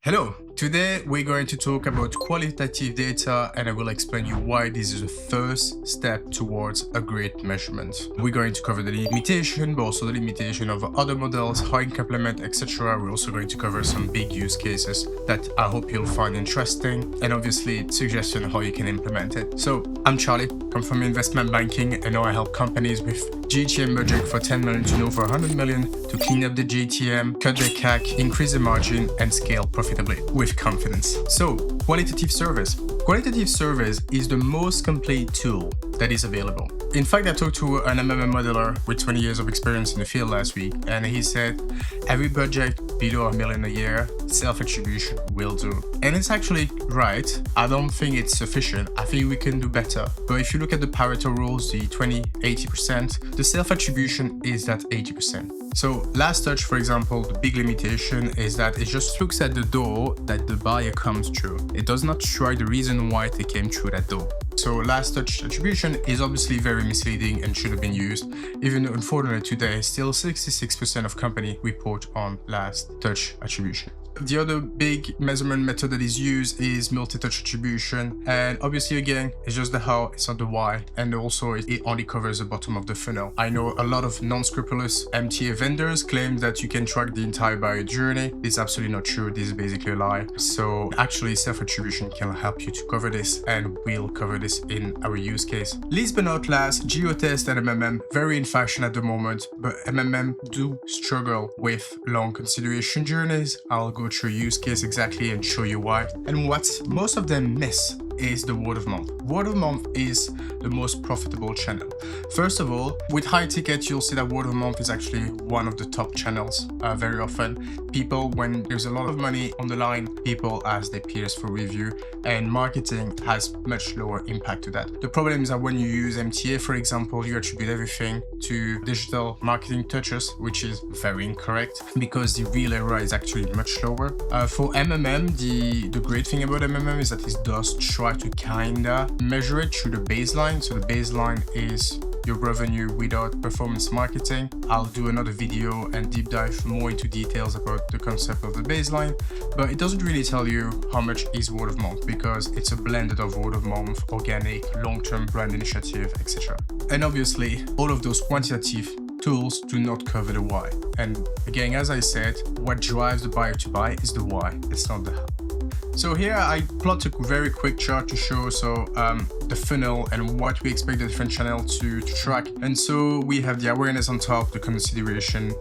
Hello, today we're going to talk about qualitative data and I will explain you why this is the first step towards a great measurement. We're going to cover the limitation, but also the limitation of other models, how it complement, etc. We're also going to cover some big use cases that I hope you'll find interesting and obviously suggestion how you can implement it. So I'm Charlie, come from investment banking and now I help companies with GTM budget for 10 million to over 100 million to clean up the GTM, cut the CAC, increase the margin and scale profitably with confidence. So, qualitative surveys. Qualitative surveys is the most complete tool that is available. In fact, I talked to an MMM modeler with 20 years of experience in the field last week, and he said every budget below $1 million a year, self-attribution will do. And it's actually right. I don't think it's sufficient. I think we can do better. But if you look at the Pareto rules, the 20-80%, the self-attribution is at 80%. So last touch, for example, the big limitation is that it just looks at the door that the buyer comes through. It does not try the reason why they came through that door. So last touch attribution is obviously very misleading and should have been used. Even unfortunately today, still 66% of companies report on last touch attribution. The other big measurement method that is used is multi-touch attribution. And obviously, again, it's just the how, it's not the why. And also it only covers the bottom of the funnel. I know a lot of non-scrupulous MTA vendors claim that you can track the entire buyer journey. It's absolutely not true. This is basically a lie. So actually self-attribution can help you to cover this and we'll cover this in our use case. Least but not last, GeoTest and MMM, very in fashion at the moment, but MMM do struggle with long consideration journeys. I'll go through use case exactly and show you why. And what most of them miss is the word of mouth. Word of mouth is the most profitable channel. First of all, with high ticket, you'll see that word of mouth is actually one of the top channels. Very often, people, when there's a lot of money on the line, people ask their peers for review, and marketing has much lower impact to that. The problem is that when you use MTA, for example, you attribute everything to digital marketing touches, which is very incorrect because the real ROI is actually much lower. For MMM, the great thing about MMM is that it does try to kinda measure it through the baseline. So the baseline is your revenue without performance marketing. I'll do another video and deep dive more into details about the concept of the baseline, but it doesn't really tell you how much is word of mouth because it's a blended of word of mouth, organic, long-term brand initiative, etc. And obviously, all of those quantitative tools do not cover the why. And again, as I said, what drives the buyer to buy is the why, it's not the how. So here I plot a very quick chart to show the funnel and what we expect the different channels to track. And so we have the awareness on top, the consideration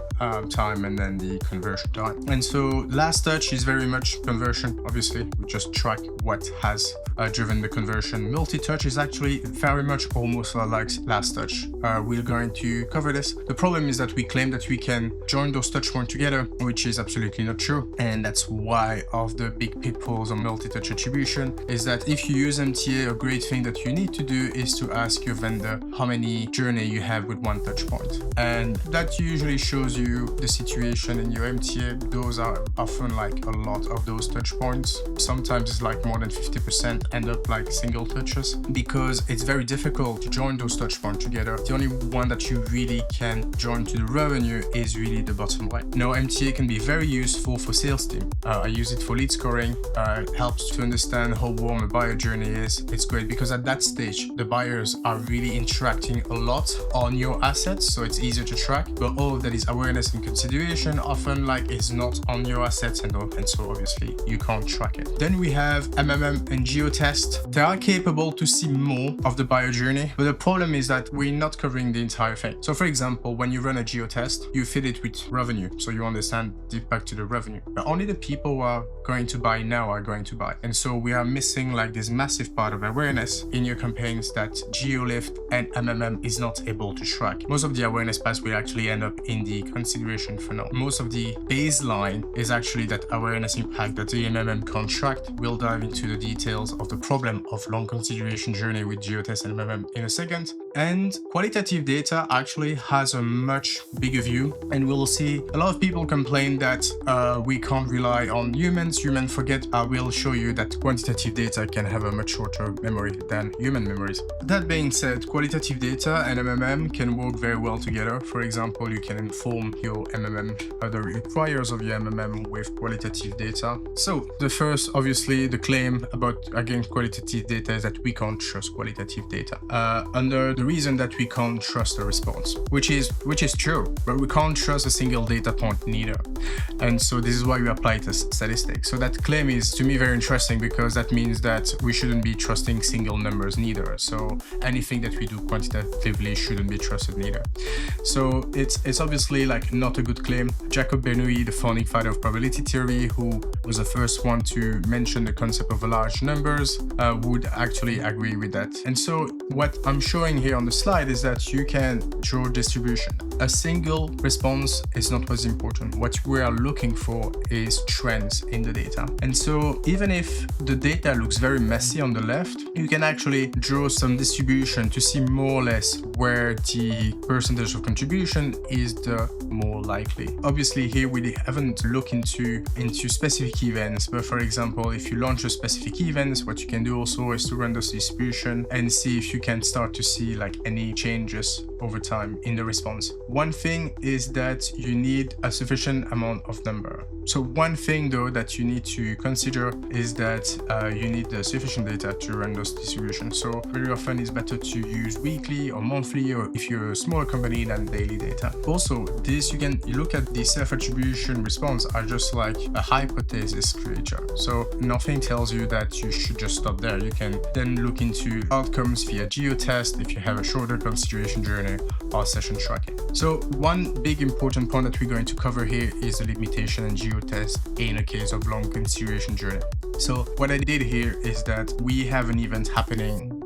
time, and then the conversion time. And so last touch is very much conversion. Obviously, we just track what has driven the conversion. Multi-touch is actually very much almost like last touch. We're going to cover this. The problem is that we claim that we can join those touch points together, which is absolutely not true. And that's why of the big pitfalls on multi-touch attribution is that if you use MTA, a great thing that you need to do is to ask your vendor how many journey you have with one touch point. And that usually shows you the situation in your MTA. Those are often like a lot of those touch points. Sometimes it's like more than 50% end up like single touches because it's very difficult to join those touch points together. The only one that you really can join to the revenue is really the bottom line. Now, MTA can be very useful for sales team. I use it for lead scoring. It helps to understand how warm a buyer journey is. It's great because at that stage, the buyers are really interacting a lot on your assets, so it's easier to track. But all of that is awareness and consideration often like is not on your assets, and so obviously you can't track it. Then we have MMM and GeoTest. They are capable to see more of the buyer journey, but the problem is that we're not covering the entire thing. So for example, when you run a GeoTest, you feed it with revenue, so you understand deep back to the revenue. But only the people who are going to buy now are going to buy. And so we are missing like this massive part of awareness in your campaigns that GeoLift and MMM is not able to track. Most of the awareness pass will actually end up in the consideration funnel. Most of the baseline is actually that awareness impact that the MMM can't track. We'll dive into the details of the problem of long consideration journey with GeoTest and MMM in a second. And qualitative data actually has a much bigger view, and we'll see a lot of people complain that we can't rely on humans. Human forget. I will show you that quantitative data can have a much shorter memory than than human memories. That being said, qualitative data and MMM can work very well together. For example, you can inform your MMM, the requires of your MMM with qualitative data. So the first, obviously, the claim about against qualitative data is that we can't trust qualitative data under the reason that we can't trust the response, which is true, but we can't trust a single data point neither. And so this is why we apply to statistics. So that claim is to me very interesting, because that means that we shouldn't be trusting single numbers neither. So anything that we do quantitatively shouldn't be trusted neither. So it's obviously like not a good claim. Jacob Bernoulli, the founding father of probability theory, who was the first one to mention the concept of large numbers, would actually agree with that. And so what I'm showing here on the slide is that you can draw distribution. A single response is not what's important. What we are looking for is trends in the data. And so even if the data looks very messy on the left, you can actually draw some distribution to see more or less where the percentage of contribution is the more likely. Obviously here we haven't looked into specific events, but for example, if you launch a specific event, what you can do also is to run this distribution and see if you can start to see like any changes over time in the response. One thing is that you need a sufficient amount of number. So one thing though that you need to consider is that you need the sufficient data to run those distributions. So very often it's better to use weekly or monthly, or if you're a smaller company, than daily data. Also, this you look at the self-attribution response are just like a hypothesis creature. So nothing tells you that you should just stop there. You can then look into outcomes via GeoTest if you have a shorter consideration journey or session tracking. So one big important point that we're going to cover here is the limitation and GeoTest in a case of long consideration journey. So what I did here is that we have an event happening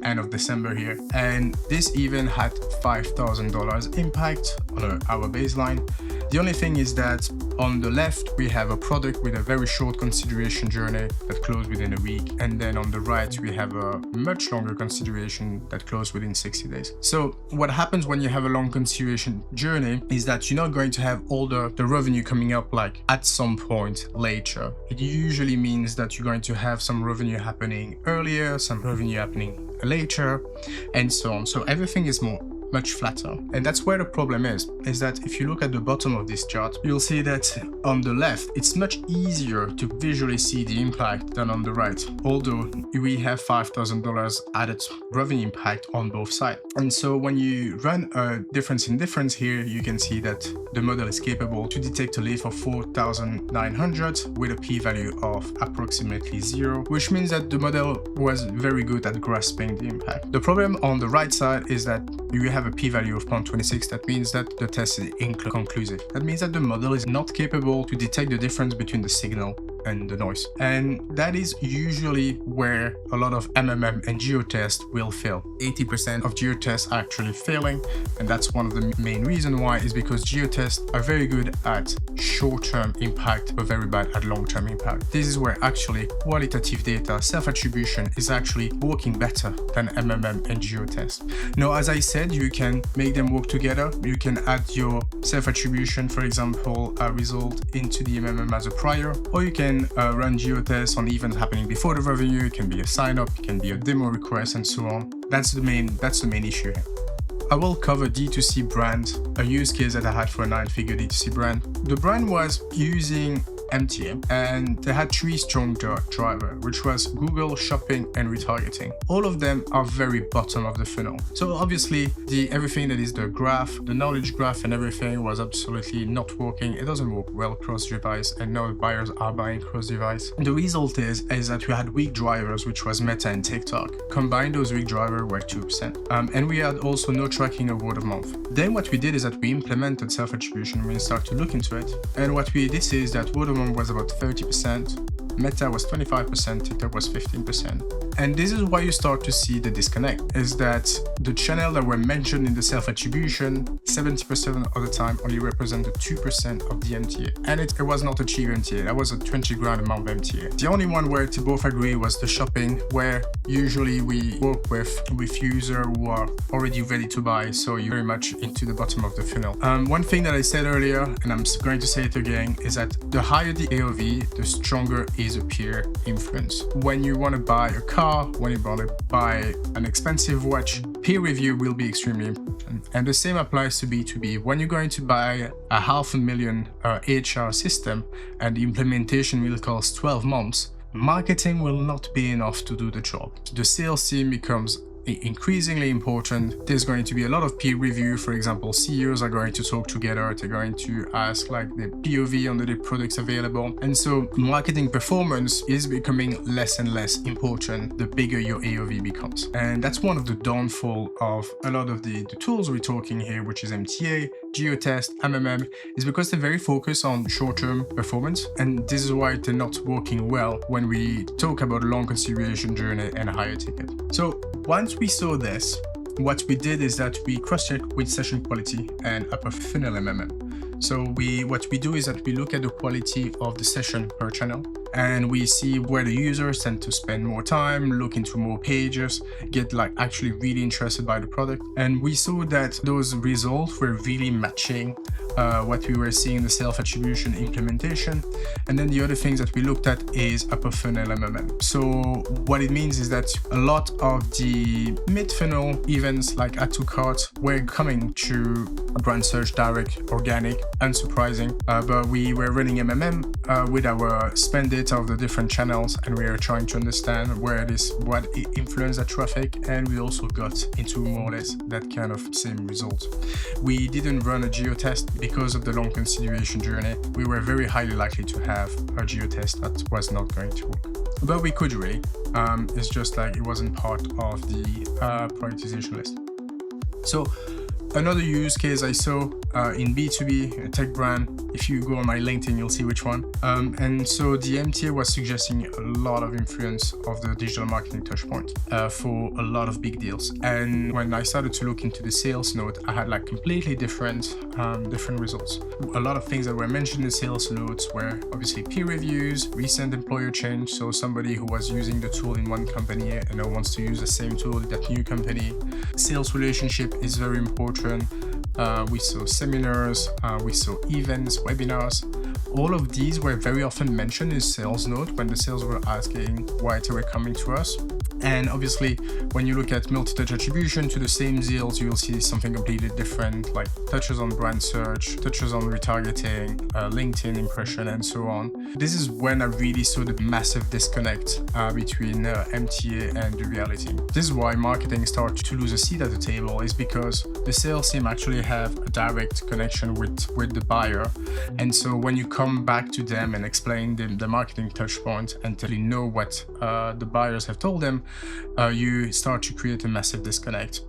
end of December here, and this event had $5,000 impact on our baseline. The only thing is that on the left we have a product with a very short consideration journey that closed within a week, and then on the right we have a much longer consideration that closed within 60 days. So what happens when you have a long consideration journey is that you're not going to have all the revenue coming up like at some point later. It usually means that you're going to have some revenue happening earlier, some revenue happening later, and so on. So everything is much flatter. And that's where the problem is that if you look at the bottom of this chart, you'll see that on the left, it's much easier to visually see the impact than on the right, although we have $5,000 added revenue impact on both sides. And so when you run a difference in difference here, you can see that the model is capable to detect a lift of 4,900 with a p-value of approximately 0, which means that the model was very good at grasping the impact. The problem on the right side is that you have a p-value of 0.26. That means that the test is inconclusive. That means that the model is not capable to detect the difference between the signal and the noise. And that is usually where a lot of MMM and GeoTest will fail. 80% of GeoTests are actually failing, and that's one of the main reasons why is because GeoTests are very good at short-term impact but very bad at long-term impact. This is where actually qualitative data, self-attribution is actually working better than MMM and GeoTest. Now, as I said, you can make them work together. You can add your self-attribution, for example, a result into the MMM as a prior, or you can run GeoTest on events happening before the revenue. It can be a sign-up, it can be a demo request, and so on. That's the main issue here. I will cover D2C brand, a use case that I had for a 9-figure D2C brand. The brand was using MTA, and they had 3 strong drivers, which was Google, shopping, and retargeting. All of them are very bottom of the funnel. So obviously everything that is the graph, the knowledge graph and everything was absolutely not working. It doesn't work well cross-device, and now buyers are buying cross-device. The result is that we had weak drivers, which was Meta and TikTok. Combined, those weak drivers were 2%. And we had also no tracking of word of mouth. Then what we did is that we implemented self-attribution. We started to look into it. And what we did is that word of was about 30%, Meta was 25%, TikTok was 15%. And this is why you start to see the disconnect, is that the channel that were mentioned in the self-attribution, 70% of the time only represented 2% of the MTA. And it was not a cheap MTA, that was a 20 grand amount of MTA. The only one where they both agree was the shopping, where usually we work with users who are already ready to buy, so you're very much into the bottom of the funnel. One thing that I said earlier, and I'm going to say it again, is that the higher the AOV, the stronger is is a peer influence. When you want to buy a car, when you want to buy an expensive watch, peer review will be extremely important. And the same applies to B2B. When you're going to buy a $500,000 HR system and the implementation will cost 12 months, marketing will not be enough to do the job. The sales team becomes increasingly important. There's going to be a lot of peer review. For example, CEOs are going to talk together. They're going to ask like the POV on the products available. And so marketing performance is becoming less and less important the bigger your AOV becomes. And that's one of the downfall of a lot of the tools we're talking here, which is MTA, GeoTest, MMM, is because they're very focused on short-term performance. And this is why they're not working well when we talk about long consideration journey and a higher ticket. So once we saw this, what we did is that we cross-check with session quality and upper funnel MMM. So what we do is that we look at the quality of the session per channel, and we see where the users tend to spend more time, look into more pages, get like actually really interested by the product. And we saw that those results were really matching what we were seeing in the self-attribution implementation. And then the other things that we looked at is upper funnel MMM. So what it means is that a lot of the mid-funnel events like add to cart were coming to brand search, direct, organic, unsurprising, but we were running MMM with our spend data of the different channels, and we are trying to understand what influenced that traffic, and we also got into more or less that kind of same result. We didn't run a GeoTest because of the long consideration journey. We were very highly likely to have a GeoTest that was not going to work, but we could really. It's just like it wasn't part of the prioritization list. So another use case I saw in B2B, a tech brand, if you go on my LinkedIn, you'll see which one. And so the MTA was suggesting a lot of influence of the digital marketing touchpoint for a lot of big deals. And when I started to look into the sales note, I had like completely different results. A lot of things that were mentioned in sales notes were obviously peer reviews, recent employer change. So somebody who was using the tool in one company and now wants to use the same tool in that new company. Sales relationship is very important. We saw seminars, we saw events, webinars. All of these were very often mentioned in sales note when the sales were asking why they were coming to us. And obviously, when you look at multi-touch attribution to the same deals, you will see something completely different, like touches on brand search, touches on retargeting, LinkedIn impression, and so on. This is when I really saw the massive disconnect between MTA and the reality. This is why marketing started to lose a seat at the table, is because the sales team actually have a direct connection with the buyer. And so when you come back to them and explain them the marketing touch point and tell you know what the buyers have told them, you start to create a massive disconnect.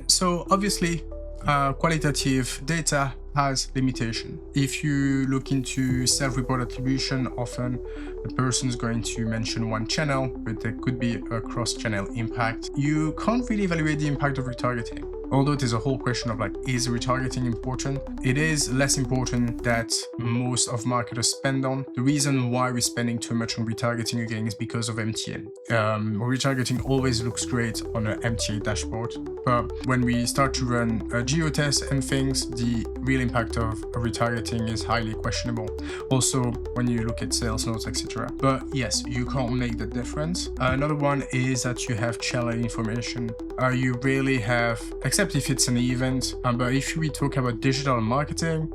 So obviously, qualitative data has limitation. If you look into self-report attribution, often the person is going to mention one channel, but there could be a cross-channel impact. You can't really evaluate the impact of retargeting. Although there's a whole question of like, is retargeting important? It is less important that most of marketers spend on. The reason why we're spending too much on retargeting again is because of MTA. Retargeting always looks great on an MTA dashboard, but when we start to run a GeoTest and things, the real impact of retargeting is highly questionable. Also, when you look at sales notes, etc. But yes, you can't make the difference. Another one is that you have channel information. You really have, except if it's an event, but if we talk about digital marketing,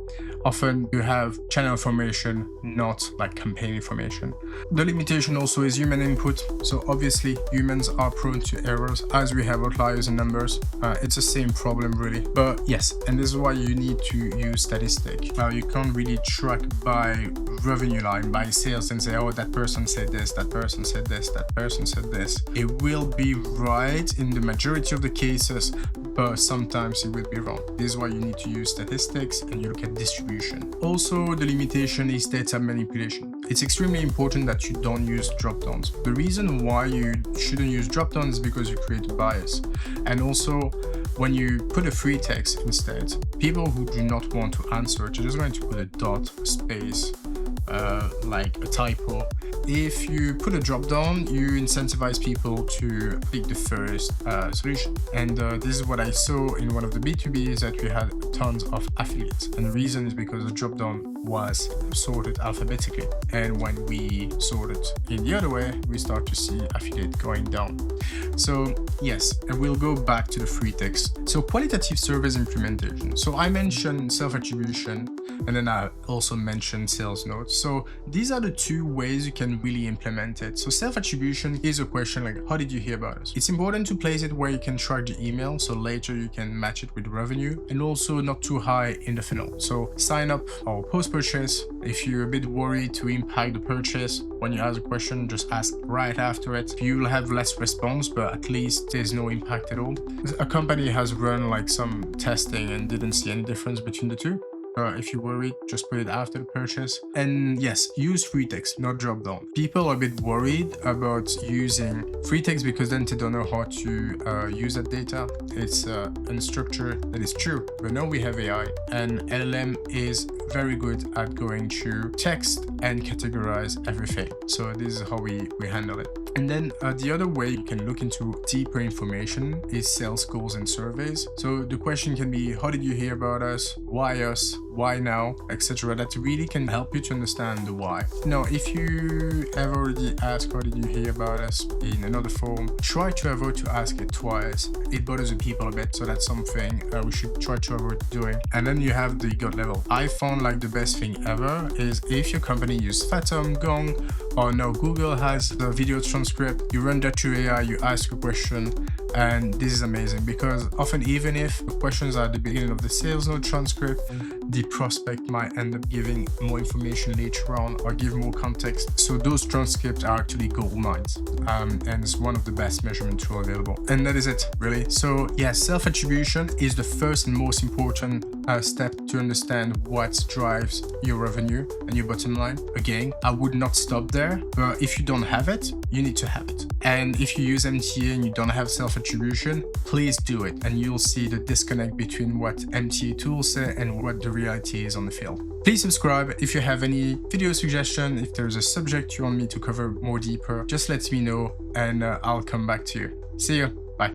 often you have channel information, not like campaign information. The limitation also is human input. So obviously humans are prone to errors as we have outliers and numbers. It's the same problem really, but yes, and this is why you need to use statistic. You can't really track by revenue line, by sales and say, oh, that person said this, that person said this, that person said this. It will be right in the majority of the cases, but sometimes it will be wrong. This is why you need to use statistics and you look at distribution. Also, the limitation is data manipulation. It's extremely important that you don't use drop-downs. The reason why you shouldn't use drop-downs is because you create a bias. And also, when you put a free text instead, people who do not want to answer, you're just going to put a dot, a space, like a typo. If you put a drop down, you incentivize people to pick the first solution. And this is what I saw in one of the B2Bs, that we had tons of affiliates. And the reason is because the drop down was sorted alphabetically. And when we sort it in the other way, we start to see affiliate going down. So yes, and we'll go back to the free text. So qualitative surveys implementation. So I mentioned self-attribution, and then I also mentioned sales notes. So these are the two ways you can really implement it. So self-attribution is a question like, how did you hear about us? It's important to place it where you can track the email, so later you can match it with revenue, and also not too high in the funnel. So sign up or post-purchase. If you're a bit worried to impact the purchase, when you ask a question, just ask right after it. You'll have less response, but at least there's no impact at all. A company has run like some testing and didn't see any difference between the two. If you're worried, just put it after the purchase. And yes, use free text, not drop down. People are a bit worried about using free text because then they don't know how to use that data. It's unstructured. That is true. But now we have AI, and LLM is very good at going through text and categorize everything. So this is how we handle it. And then the other way you can look into deeper information is sales calls and surveys. So the question can be, how did you hear about us? Why now? Etc. That really can help you to understand the why. Now, if you have already asked, how did you hear about us in another form, try to avoid to ask it twice. It bothers the people a bit, so that's something we should try to avoid doing. And then you have the gut level. I found like the best thing ever is if your company uses Fathom, Gong, or now Google has the video transcript, you run that through AI, you ask a question, and this is amazing because often even if the questions are at the beginning of the sales note transcript, the prospect might end up giving more information later on or give more context. So those transcripts are actually gold mines, and it's one of the best measurement tools available. And that is it, really. So yeah, self-attribution is the first and most important step to understand what drives your revenue and your bottom line. Again, I would not stop there, but if you don't have it, you need to have it. And if you use MTA and you don't have self-attribution, please do it, and you'll see the disconnect between what MTA tools say and what the reality is on the field. Please subscribe. If you have any video suggestion, if there's a subject you want me to cover more deeper, just let me know and I'll come back to you. See you.